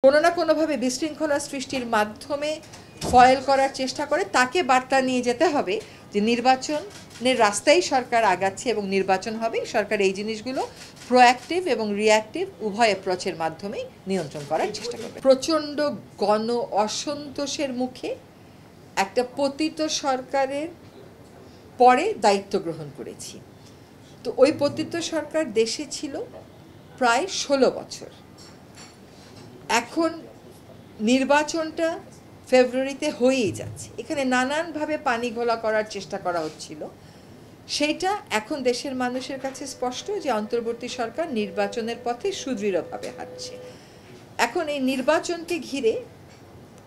কোনো না কোনোভাবে বিশৃঙ্খলা সৃষ্টির মাধ্যমে ফয়েল করার চেষ্টা করে তাকে বার্তা নিয়ে যেতে হবে যে নির্বাচনের রাস্তায় সরকার আগাচ্ছে এবং নির্বাচন হবে। সরকার এই জিনিসগুলো প্রোঅ্যাক্টিভ এবং রিঅ্যাক্টিভ উভয় অ্যাপ্রোচের মাধ্যমেই নিয়ন্ত্রণ করার চেষ্টা করবে। প্রচণ্ড গণ অসন্তোষের মুখে একটা পতিত সরকারের পরে দায়িত্ব গ্রহণ করেছি। তো ওই পতিত সরকার দেশে ছিল প্রায় 16 বছর। এখন নির্বাচনটা ফেব্রুয়ারিতে হয়েই যাচ্ছে। এখানে নানানভাবে পানি ঘোলা করার চেষ্টা করা হচ্ছিল। সেইটা এখন দেশের মানুষের কাছে স্পষ্ট যে অন্তর্বর্তী সরকার নির্বাচনের পথে সুদৃঢ়ভাবে হাঁটছে। এখন এই নির্বাচনকে ঘিরে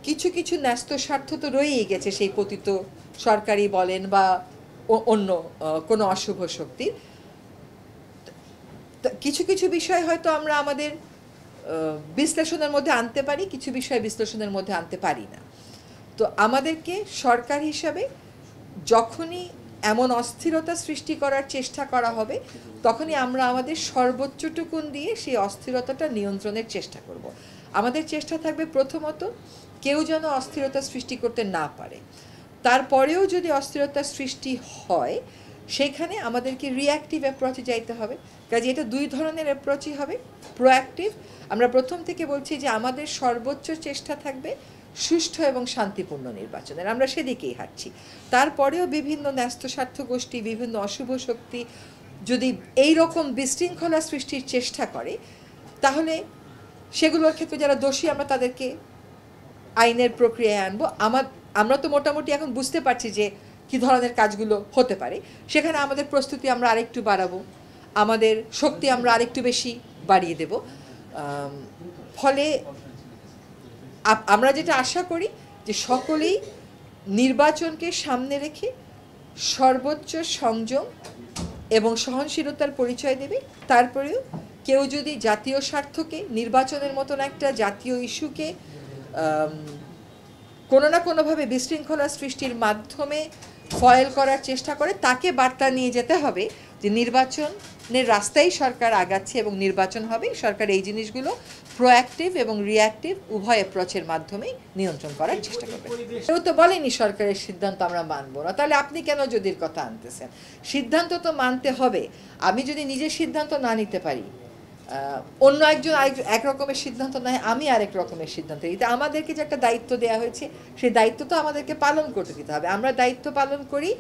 কিছু কিছু ন্যস্ত স্বার্থ তো রয়েই গেছে, সেই পতিত সরকারই বলেন বা অন্য কোনো অশুভ শক্তির। কিছু কিছু বিষয় হয়তো আমরা আমাদের বিশ্লেষণের মধ্যে আনতে পারি, কিছু বিষয় বিশ্লেষণের মধ্যে আনতে পারি না। তো আমাদেরকে সরকার হিসাবে যখনই এমন অস্থিরতা সৃষ্টি করার চেষ্টা করা হবে তখনই আমরা আমাদের সর্বোচ্চটুকুন দিয়ে সেই অস্থিরতাটা নিয়ন্ত্রণের চেষ্টা করব। আমাদের চেষ্টা থাকবে প্রথমত কেউ যেন অস্থিরতা সৃষ্টি করতে না পারে। তারপরেও যদি অস্থিরতা সৃষ্টি হয় সেইখানে আমাদেরকে রিঅ্যাক্টিভ অ্যাপ্রোচে যাইতে হবে। কাজে এটা দুই ধরনের অ্যাপ্রোচই হবে। প্রোঅ্যাক্টিভ, আমরা প্রথম থেকে বলছি যে আমাদের সর্বোচ্চ চেষ্টা থাকবে সুষ্ঠু এবং শান্তিপূর্ণ নির্বাচনের, আমরা সেদিকেই হাঁটছি। তারপরেও বিভিন্ন ন্যস্ত স্বার্থ গোষ্ঠী, বিভিন্ন অশুভ শক্তি যদি এই রকম বিশৃঙ্খলা সৃষ্টির চেষ্টা করে তাহলে সেগুলোর ক্ষেত্রে যারা দোষী আমরা তাদেরকে আইনের প্রক্রিয়ায় আনবো। আমরা তো মোটামুটি এখন বুঝতে পারছি যে কী ধরনের কাজগুলো হতে পারে। সেখানে আমাদের প্রস্তুতি আমরা আরেকটু বাড়াবো, আমাদের শক্তি আমরা আরেকটু বেশি বাড়িয়ে দেব। ফলে আমরা যেটা আশা করি যে সকলেই নির্বাচনকে সামনে রেখে সর্বোচ্চ সংযম এবং সহনশীলতার পরিচয় দেবে। তারপরেও কেউ যদি জাতীয় স্বার্থকে, নির্বাচনের মতন একটা জাতীয় ইস্যুকে কোনো না কোনোভাবে বিশৃঙ্খলা সৃষ্টির মাধ্যমে ফয়েল করার চেষ্টা করে তাকে বার্তা নিয়ে যেতে হবে যে নির্বাচনের রাস্তায় সরকার আগাচ্ছে এবং নির্বাচন হবে। সরকার এই জিনিসগুলো প্রোঅ্যাক্টিভ এবং রিঅ্যাক্টিভ উভয় অ্যাপ্রোচের মাধ্যমেই নিয়ন্ত্রণ করার চেষ্টা করবে। কেউ তো বলেনি সরকারের সিদ্ধান্ত আমরা মানব না, তাহলে আপনি কেন যদির কথা আনতেছেন? সিদ্ধান্ত তো মানতে হবে। আমি যদি নিজের সিদ্ধান্ত না নিতে পারি, অন্য একজন এক রকমের সিদ্ধান্ত নেয়, আমি আরেক রকমের সিদ্ধান্ত নিই। আমাদেরকে যে একটা দায়িত্ব দেওয়া হয়েছে সেই দায়িত্ব তো আমাদেরকে পালন করতে দিতে হবে। আমরা দায়িত্ব পালন করি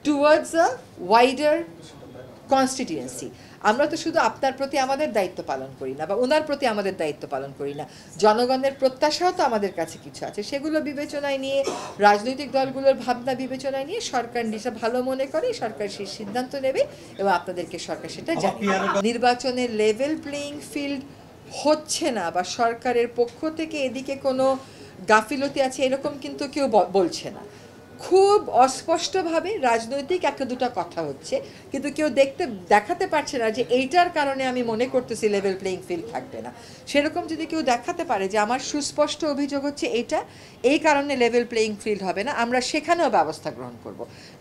টুয়ার্ডস আ ওয়াইডার কনস্টিটিউয়েন্সি। আমরা তো শুধু আপনার প্রতি আমাদের দায়িত্ব পালন করি না বা ওনার প্রতি আমাদের দায়িত্ব পালন করি না, জনগণের প্রত্যাশাও তো আমাদের কাছে কিছু আছে। সেগুলো বিবেচনায় নিয়ে, রাজনৈতিক দলগুলোর ভাবনা বিবেচনায় নিয়ে সরকার যেটা ভালো মনে করে সরকার সেই সিদ্ধান্ত নেবে এবং আপনাদেরকে সরকার সেটা জানিয়ে। নির্বাচনের লেভেল প্লেয়িং ফিল্ড হচ্ছে না বা সরকারের পক্ষ থেকে এদিকে কোনো গাফিলতি আছে এরকম কিন্তু কেউ বলছে না। খুব অস্পষ্টভাবে রাজনৈতিক একটা দুটো কথা হচ্ছে, কিন্তু কেউ দেখাতে পারছে না যে এইটার কারণে আমি মনে করতেছি লেভেল প্লেয়িং ফিল্ড থাকবে না। সেরকম যদি কেউ দেখাতে পারে যে আমার সুস্পষ্ট অভিযোগ হচ্ছে এই কারণে লেভেল প্লেয়িং ফিল্ড হবে না, আমরা সেখানেও ব্যবস্থা গ্রহণ করব।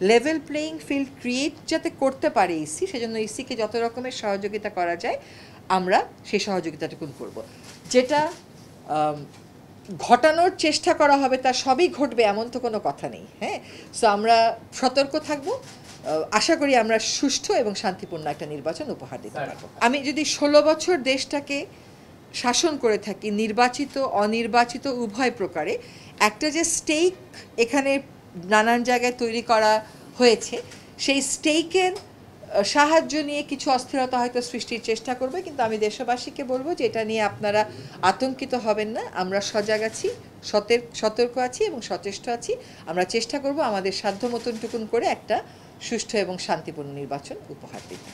লেভেল প্লেয়িং ফিল্ড ক্রিয়েট যাতে করতে পারে ইসি, সেজন্য ইসিকে যত রকমের সহযোগিতা করা যায় আমরা সেই সহযোগিতাটুকু করব। যেটা ঘটানোর চেষ্টা করা হবে তার সবই ঘটবে এমন তো কোনো কথা নেই। হ্যাঁ, সো আমরা সতর্ক থাকব। আশা করি আমরা সুষ্ঠু এবং শান্তিপূর্ণ একটা নির্বাচন উপহার দিতে পারবো। আমি যদি 16 বছর দেশটাকে শাসন করে থাকি, নির্বাচিত অনির্বাচিত উভয় প্রকারে, একটা যে স্টেক এখানে নানান জায়গায় তৈরি করা হয়েছে, সেই স্টেকের সাহায্য নিয়ে কিছু অস্থিরতা হয়তো সৃষ্টির চেষ্টা করবে, কিন্তু আমি দেশবাসীকে বলবো যে এটা নিয়ে আপনারা আতঙ্কিত হবেন না। আমরা সজাগ আছি, সতর্ক আছি এবং সচেষ্ট আছি। আমরা চেষ্টা করব আমাদের সাধ্য মতনটুকুন করে একটা সুষ্ঠু এবং শান্তিপূর্ণ নির্বাচন উপহার দিতে।